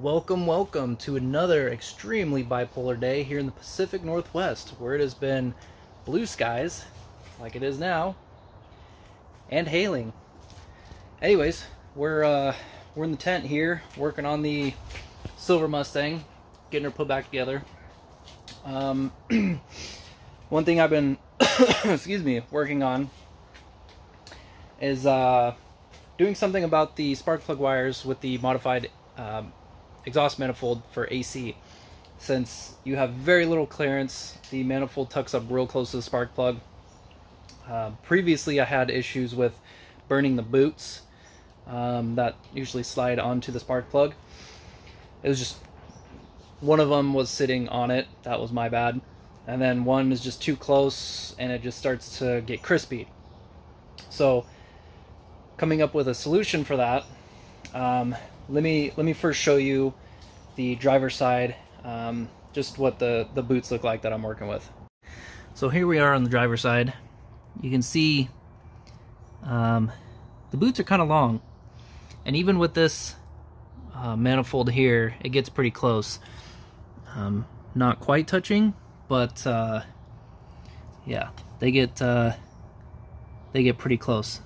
Welcome to another extremely bipolar day here in the Pacific Northwest, where it has been blue skies, like it is now, and hailing. Anyways, we're in the tent here, working on the silver Mustang, getting her put back together. One thing I've been, working on is doing something about the spark plug wires with the modified exhaust manifold for AC. Since you have very little clearance, the manifold tucks up real close to the spark plug. Previously I had issues with burning the boots that usually slide onto the spark plug. It was just one of them was sitting on it. That was my bad. And then one is just too close and it just starts to get crispy. So coming up with a solution for that, let me first show you the driver's side, just what the boots look like that I'm working with. So here we are on the driver's side. You can see the boots are kind of long, and even with this manifold here, it gets pretty close. Not quite touching, but yeah, they get pretty close.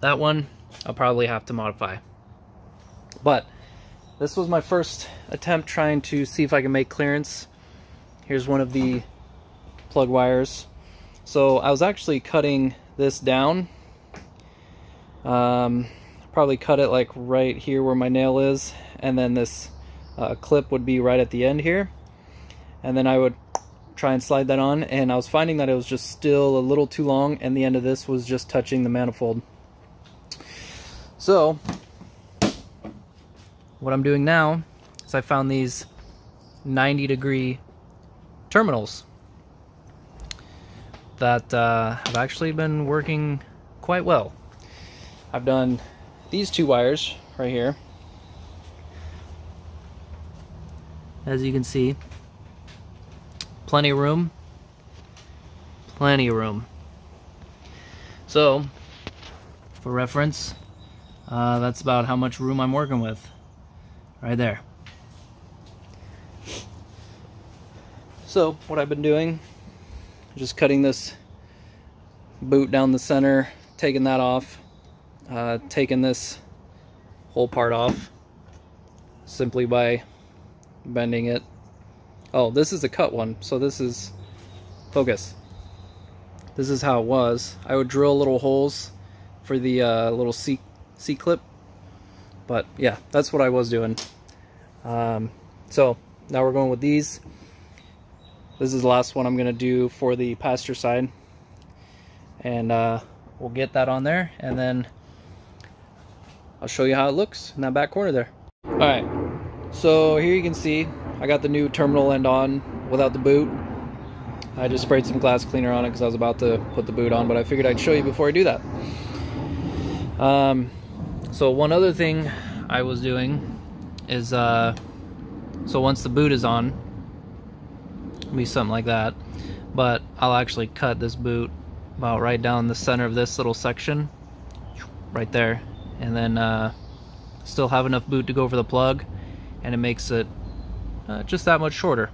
That one I'll probably have to modify. But this was my first attempt trying to see if I can make clearance. Here's one of the plug wires. So I was actually cutting this down. Probably cut it like right here where my nail is, and then this clip would be right at the end here. And then I would try and slide that on, and I was finding that it was just still a little too long, and the end of this was just touching the manifold. So what I'm doing now is I found these 90-degree terminals that have actually been working quite well. I've done these two wires right here. As you can see, plenty of room. Plenty of room. So, for reference, that's about how much room I'm working with. Right there. So what I've been doing, just cutting this boot down the center, taking that off, taking this whole part off simply by bending it. Oh, this is a cut one, so this is focus. This is how it was. I would drill little holes for the little C-clip. But yeah, that's what I was doing. So now we're going with these. This is the last one I'm going to do for the passenger side. And we'll get that on there, and then I'll show you how it looks in that back corner there. Alright, so here you can see I got the new terminal end on without the boot. I just sprayed some glass cleaner on it because I was about to put the boot on, but I figured I'd show you before I do that. So one other thing I was doing is, so once the boot is on, it'll be something like that, but I'll actually cut this boot about right down the center of this little section, right there, and then still have enough boot to go over the plug, and it makes it just that much shorter.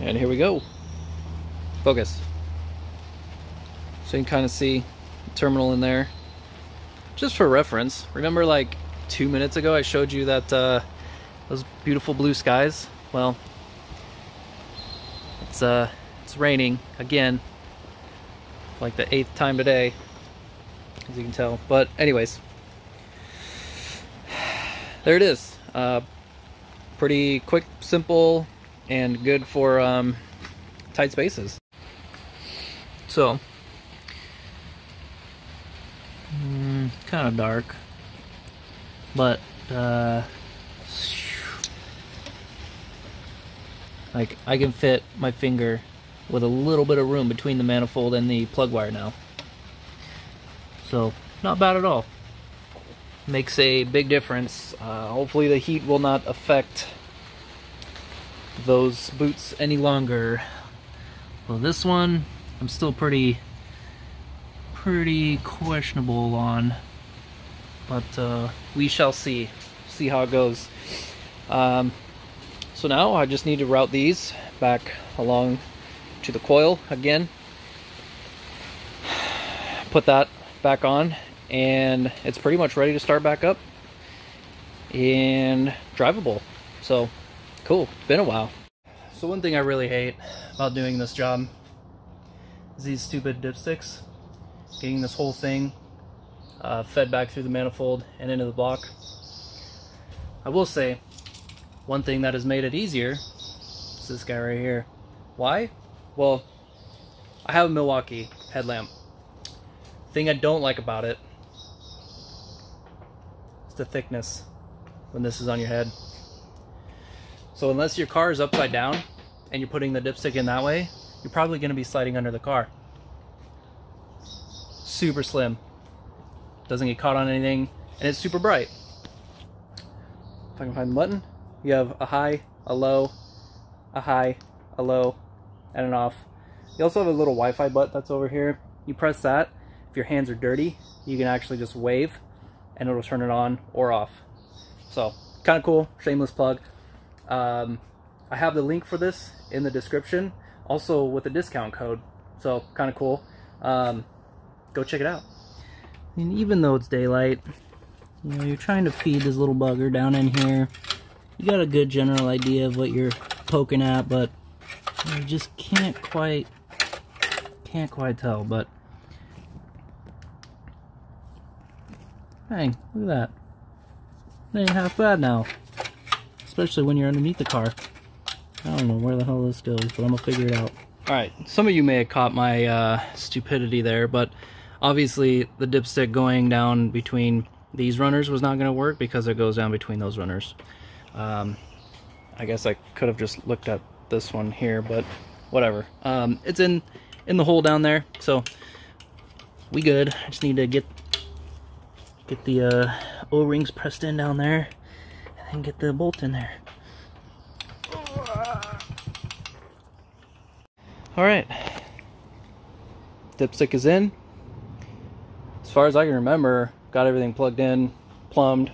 And here we go. Focus. So you can kind of see the terminal in there. Just for reference, remember like 2 minutes ago I showed you that those beautiful blue skies? Well, it's raining again, like the 8th time today, as you can tell. But anyways, there it is. Pretty quick, simple, and good for tight spaces. So kind of dark, but like I can fit my finger with a little bit of room between the manifold and the plug wire now, so not bad at all. Makes a big difference. Hopefully the heat will not affect those boots any longer. Well, this one I'm still pretty questionable on, but we shall see how it goes. So now I just need to route these back along to the coil again, put that back on, and it's pretty much ready to start back up and drivable. So cool, been a while. So one thing I really hate about doing this job is these stupid dipsticks, getting this whole thing fed back through the manifold and into the block. I will say one thing that has made it easier is this guy right here. Why? Well, I have a Milwaukee headlamp. Thing I don't like about it is the thickness when this is on your head. So unless your car is upside down and you're putting the dipstick in that way, you're probably going to be sliding under the car. Super slim, doesn't get caught on anything, and it's super bright. If I can find the button, you have a high, a low, a high, a low, and an off. You also have a little Wi-Fi button that's over here. You press that. If your hands are dirty, you can actually just wave and it'll turn it on or off. So kind of cool, shameless plug. I have the link for this in the description, also with a discount code, so kind of cool. Go check it out. And even though it's daylight, you know, you're trying to feed this little bugger down in here. You got a good general idea of what you're poking at, but you just can't quite tell. But dang, look at that. It ain't half bad now, especially when you're underneath the car. I don't know where the hell this goes, but I'm gonna figure it out. Alright, some of you may have caught my stupidity there, but obviously the dipstick going down between these runners was not going to work because it goes down between those runners. I guess I could have just looked at this one here, but whatever. It's in the hole down there, so we good. I just need to get the O-rings pressed in down there and get the bolt in there. Alright, dipstick is in. As far as I can remember, got everything plugged in, plumbed,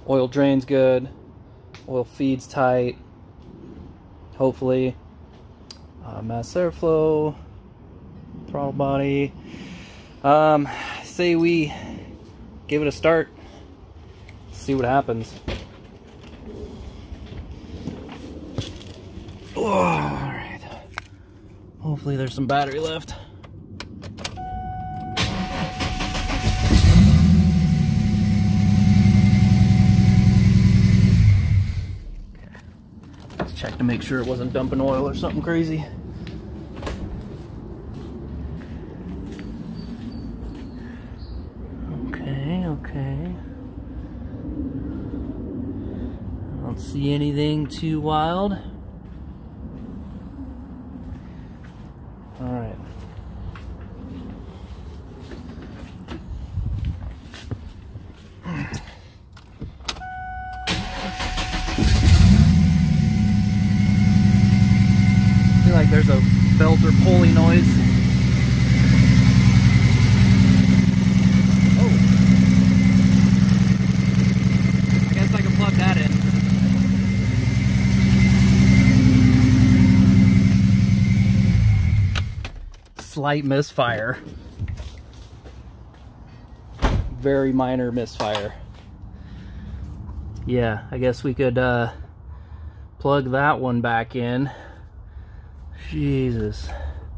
oil drains good, oil feeds tight, hopefully, mass airflow, throttle body. Say we give it a start, see what happens. Oh, alright, hopefully there's some battery left. Check to make sure it wasn't dumping oil or something crazy. Okay. I don't see anything too wild. Alright. Like there's a belt or pulley noise. Oh, I guess I can plug that in. Slight misfire. Very minor misfire. Yeah, I guess we could plug that one back in. Jesus,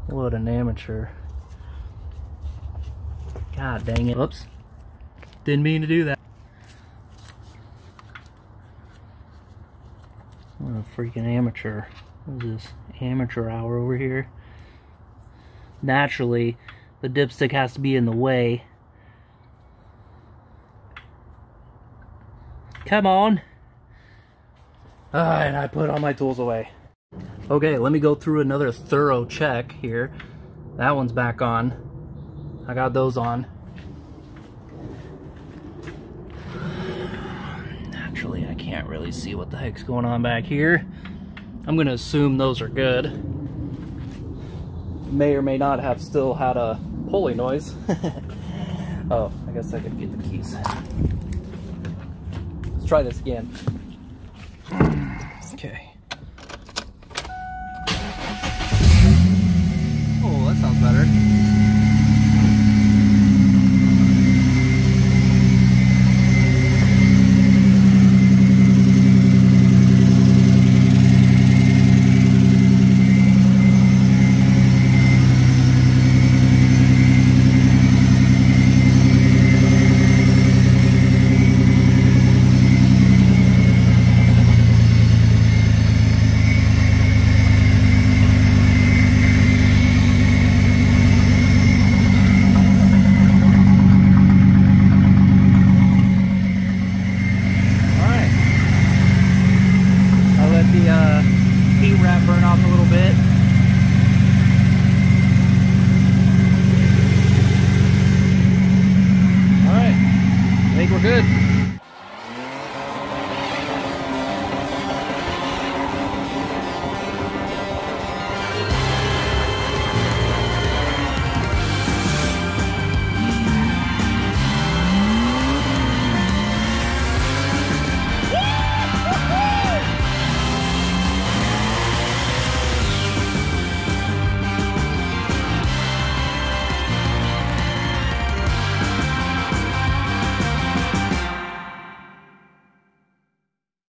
what an amateur. God dang it. Oops. Didn't mean to do that. What a freaking amateur. What is this? Amateur hour over here. Naturally, the dipstick has to be in the way. Come on. Alright, I put all my tools away. Okay, let me go through another thorough check here. That one's back on. I got those on. Naturally, I can't really see what the heck's going on back here. I'm gonna assume those are good. May or may not have still had a pulley noise. Oh, I guess I could get the keys. Let's try this again. Okay. Oh, that sounds better. Heat wrap burn off a little bit.